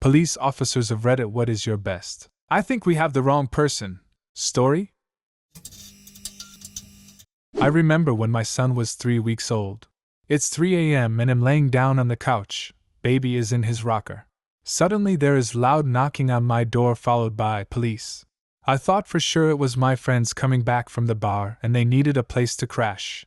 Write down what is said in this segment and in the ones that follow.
Police officers of Reddit, what is your best? I think we have the wrong person. Story? I remember when my son was 3 weeks old. It's 3 a.m. and I'm laying down on the couch. Baby is in his rocker. Suddenly there is loud knocking on my door followed by police. I thought for sure it was my friends coming back from the bar and they needed a place to crash.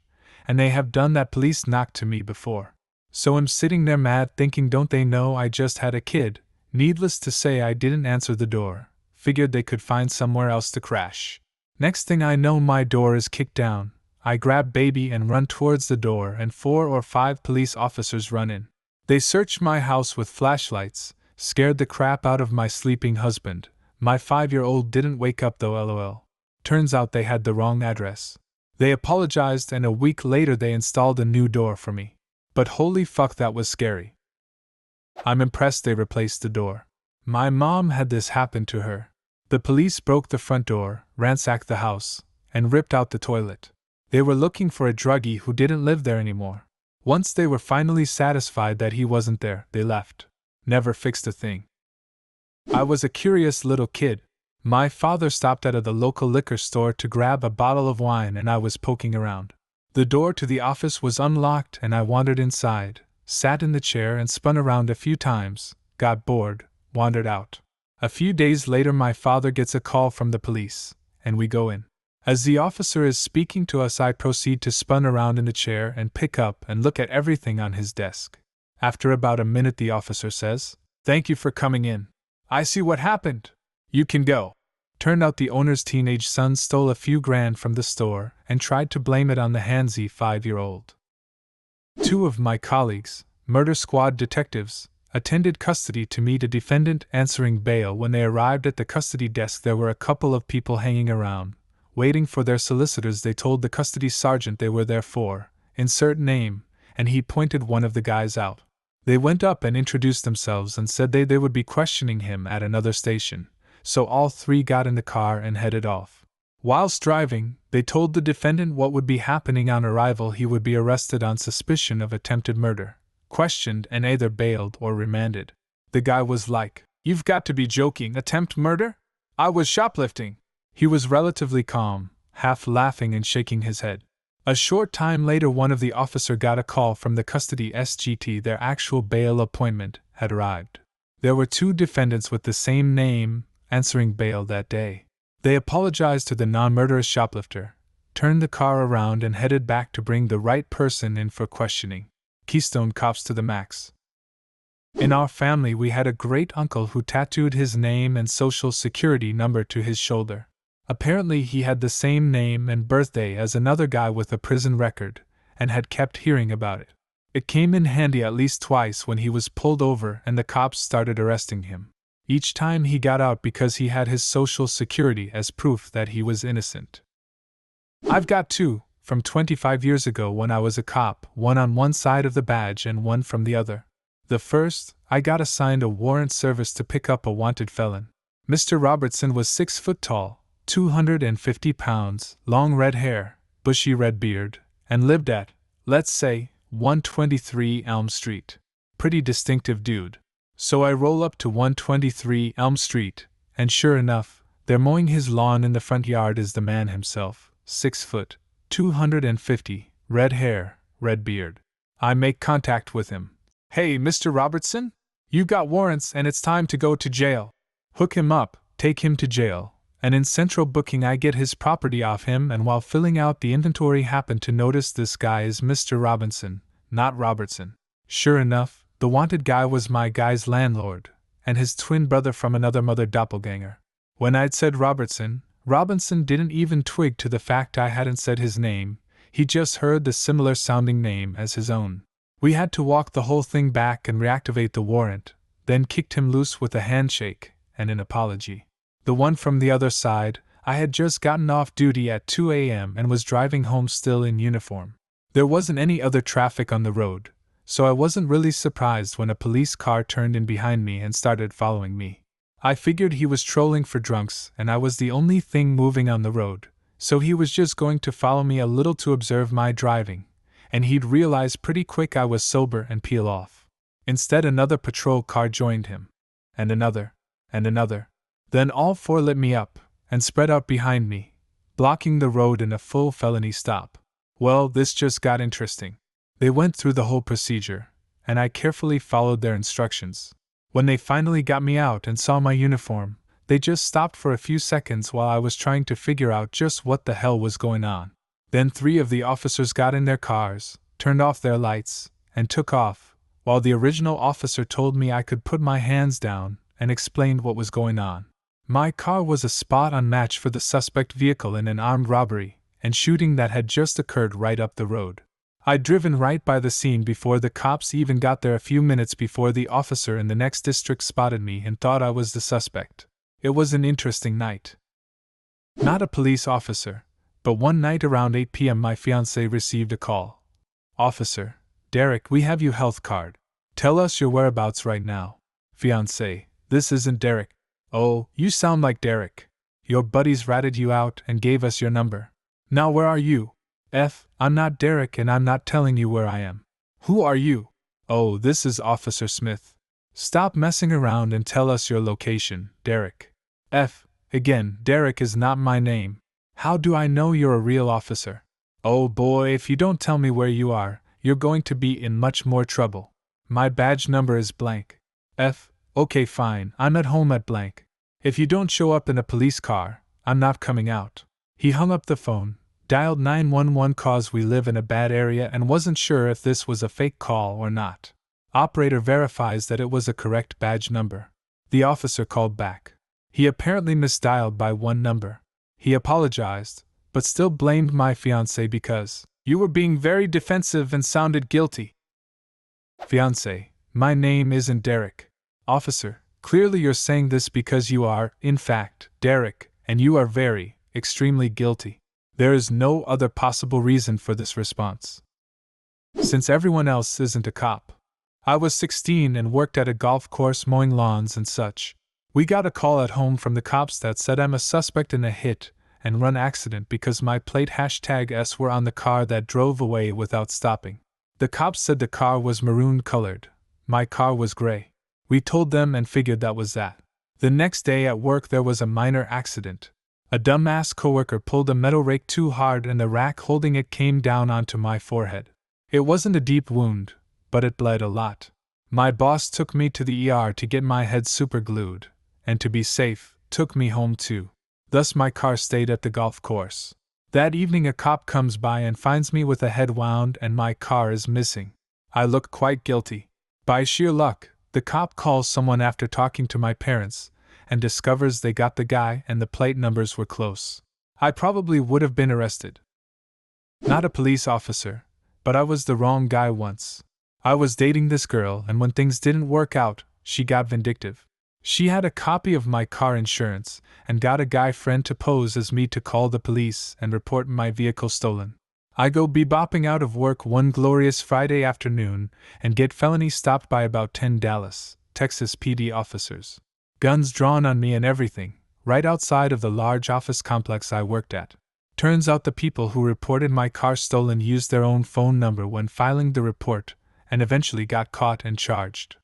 And they have done that police knocked to me before. So I'm sitting there mad thinking, don't they know I just had a kid? Needless to say, I didn't answer the door. Figured they could find somewhere else to crash. Next thing I know, my door is kicked down. I grab baby and run towards the door, and 4 or 5 police officers run in. They searched my house with flashlights, scared the crap out of my sleeping husband. My 5-year-old didn't wake up though, lol. Turns out they had the wrong address. They apologized and a week later they installed a new door for me. But holy fuck, that was scary. I'm impressed they replaced the door. My mom had this happen to her. The police broke the front door, ransacked the house, and ripped out the toilet. They were looking for a druggie who didn't live there anymore. Once they were finally satisfied that he wasn't there, they left. Never fixed a thing. I was a curious little kid. My father stopped at the local liquor store to grab a bottle of wine and I was poking around. The door to the office was unlocked and I wandered inside, sat in the chair and spun around a few times, got bored, wandered out. A few days later my father gets a call from the police, and we go in. As the officer is speaking to us, I proceed to spun around in the chair and pick up and look at everything on his desk. After about a minute the officer says, "Thank you for coming in. I see what happened. You can go." Turned out the owner's teenage son stole a few grand from the store and tried to blame it on the handsy 5-year-old. 2 of my colleagues, murder squad detectives, attended custody to meet a defendant answering bail. When they arrived at the custody desk there were a couple of people hanging around, waiting for their solicitors. They told the custody sergeant they were there for, insert name, and he pointed one of the guys out. They went up and introduced themselves and said they would be questioning him at another station, so all 3 got in the car and headed off. Whilst driving, they told the defendant what would be happening on arrival. He would be arrested on suspicion of attempted murder, questioned and either bailed or remanded. The guy was like, "You've got to be joking, attempt murder? I was shoplifting." He was relatively calm, half laughing and shaking his head. A short time later one of the officer got a call from the custody SGT. Their actual bail appointment had arrived. There were 2 defendants with the same name answering bail that day. They apologized to the non-murderous shoplifter, turned the car around and headed back to bring the right person in for questioning. Keystone Cops to the max. In our family we had a great uncle who tattooed his name and social security number to his shoulder. Apparently he had the same name and birthday as another guy with a prison record, and had kept hearing about it. It came in handy at least twice when he was pulled over and the cops started arresting him. Each time he got out because he had his social security as proof that he was innocent. I've got 2, from 25 years ago when I was a cop, one on one side of the badge and one from the other. The first, I got assigned a warrant service to pick up a wanted felon. Mr. Robertson was 6 foot tall, 250 pounds, long red hair, bushy red beard, and lived at, let's say, 123 Elm Street. Pretty distinctive dude. So I roll up to 123 Elm Street, and sure enough, there mowing his lawn in the front yard is the man himself, 6 foot, 250, red hair, red beard. I make contact with him. "Hey, Mr. Robertson? You got warrants and it's time to go to jail." Hook him up, take him to jail, and in central booking I get his property off him, and while filling out the inventory happen to notice this guy is Mr. Robinson, not Robertson. Sure enough, the wanted guy was my guy's landlord, and his twin brother from another mother doppelganger. When I'd said Robertson didn't even twig to the fact I hadn't said his name, he just heard the similar sounding name as his own. We had to walk the whole thing back and reactivate the warrant, then kicked him loose with a handshake and an apology. The one from the other side, I had just gotten off duty at 2 a.m. and was driving home still in uniform. There wasn't any other traffic on the road, so I wasn't really surprised when a police car turned in behind me and started following me. I figured he was trolling for drunks and I was the only thing moving on the road, so he was just going to follow me a little to observe my driving, and he'd realize pretty quick I was sober and peel off. Instead, another patrol car joined him. and another, and another. Then all four lit me up, and spread out behind me, blocking the road in a full felony stop. Well, this just got interesting. They went through the whole procedure, and I carefully followed their instructions. When they finally got me out and saw my uniform, they just stopped for a few seconds while I was trying to figure out just what the hell was going on. Then 3 of the officers got in their cars, turned off their lights, and took off, while the original officer told me I could put my hands down and explained what was going on. My car was a spot-on match for the suspect vehicle in an armed robbery and shooting that had just occurred right up the road. I'd driven right by the scene before the cops even got there a few minutes before the officer in the next district spotted me and thought I was the suspect. It was an interesting night. Not a police officer, but one night around 8 p.m. my fiancée received a call. "Officer Derek, we have your health card. Tell us your whereabouts right now." Fiancée: "This isn't Derek." "Oh, you sound like Derek. Your buddies ratted you out and gave us your number. Now where are you?" "I'm not Derek and I'm not telling you where I am." "Who are you?" "Oh, this is Officer Smith. Stop messing around and tell us your location, Derek." Again, Derek is not my name. How do I know you're a real officer?" "Oh boy, if you don't tell me where you are, you're going to be in much more trouble. My badge number is blank." "Okay, fine, I'm at home at blank. If you don't show up in a police car, I'm not coming out." He hung up the phone, dialed 911 cause we live in a bad area and wasn't sure if this was a fake call or not. Operator verifies that it was a correct badge number. The officer called back. He apparently misdialed by one number. He apologized, but still blamed my fiancée because "you were being very defensive and sounded guilty." Fiancée: "My name isn't Derek." Officer: "Clearly you're saying this because you are, in fact, Derek, and you are very, extremely guilty. There is no other possible reason for this response, since everyone else isn't a cop. I was 16 and worked at a golf course mowing lawns and such. We got a call at home from the cops that said I'm a suspect in a hit-and-run accident because my plate #S were on the car that drove away without stopping. The cops said the car was maroon-colored. My car was gray. We told them and figured that was that. The next day at work there was a minor accident. A dumbass coworker pulled a metal rake too hard and the rack holding it came down onto my forehead. It wasn't a deep wound, but it bled a lot. My boss took me to the ER to get my head superglued, and to be safe, took me home too. Thus my car stayed at the golf course. That evening a cop comes by and finds me with a head wound and my car is missing. I look quite guilty. By sheer luck, the cop calls someone after talking to my parents, and discovers they got the guy and the plate numbers were close. I probably would have been arrested. Not a police officer, but I was the wrong guy once. I was dating this girl and when things didn't work out, she got vindictive. She had a copy of my car insurance and got a guy friend to pose as me to call the police and report my vehicle stolen. I go bebopping out of work one glorious Friday afternoon and get felony stopped by about 10 Dallas, Texas PD officers. Guns drawn on me and everything, right outside of the large office complex I worked at. Turns out the people who reported my car stolen used their own phone number when filing the report and eventually got caught and charged.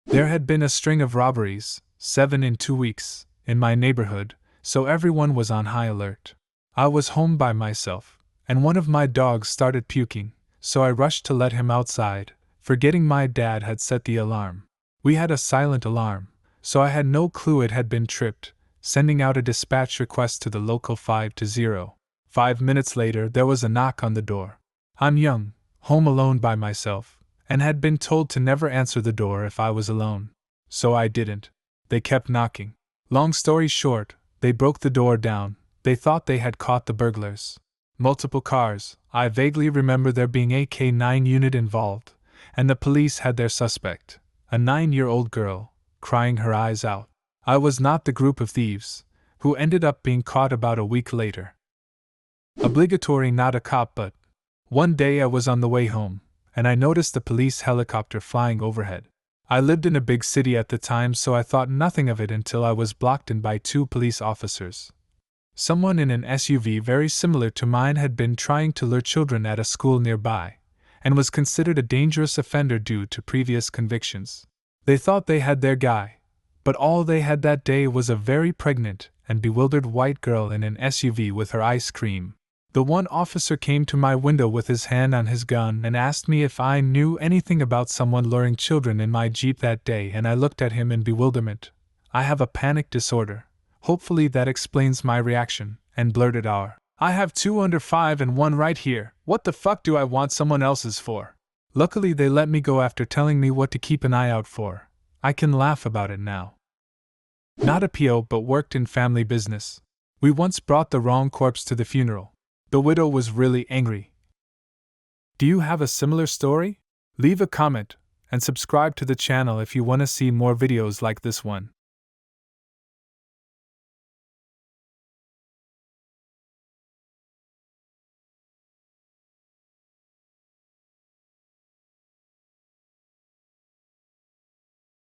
There had been a string of robberies, 7 in 2 weeks, in my neighborhood, so everyone was on high alert. I was home by myself, and one of my dogs started puking, so I rushed to let him outside, forgetting my dad had set the alarm. We had a silent alarm, so I had no clue it had been tripped, sending out a dispatch request to the local 520. 5 minutes later there was a knock on the door. I'm young, home alone by myself, and had been told to never answer the door if I was alone. So I didn't. They kept knocking. Long story short, they broke the door down. They thought they had caught the burglars. Multiple cars, I vaguely remember there being a K9 unit involved, and the police had their suspect, a 9-year-old girl, crying her eyes out. I was not the group of thieves, who ended up being caught about a week later. Obligatory not a cop but. One day I was on the way home, and I noticed the police helicopter flying overhead. I lived in a big city at the time, so I thought nothing of it until I was blocked in by 2 police officers. Someone in an SUV very similar to mine had been trying to lure children at a school nearby, and was considered a dangerous offender due to previous convictions. They thought they had their guy, but all they had that day was a very pregnant and bewildered white girl in an SUV with her ice cream. The one officer came to my window with his hand on his gun and asked me if I knew anything about someone luring children in my Jeep that day, and I looked at him in bewilderment. I have a panic disorder. Hopefully that explains my reaction, and blurted out, "I have 2 under 5 and 1 right here. What the fuck do I want someone else's for?" Luckily they let me go after telling me what to keep an eye out for. I can laugh about it now. Not a PO, but worked in family business. We once brought the wrong corpse to the funeral. The widow was really angry. Do you have a similar story? Leave a comment and subscribe to the channel if you want to see more videos like this one.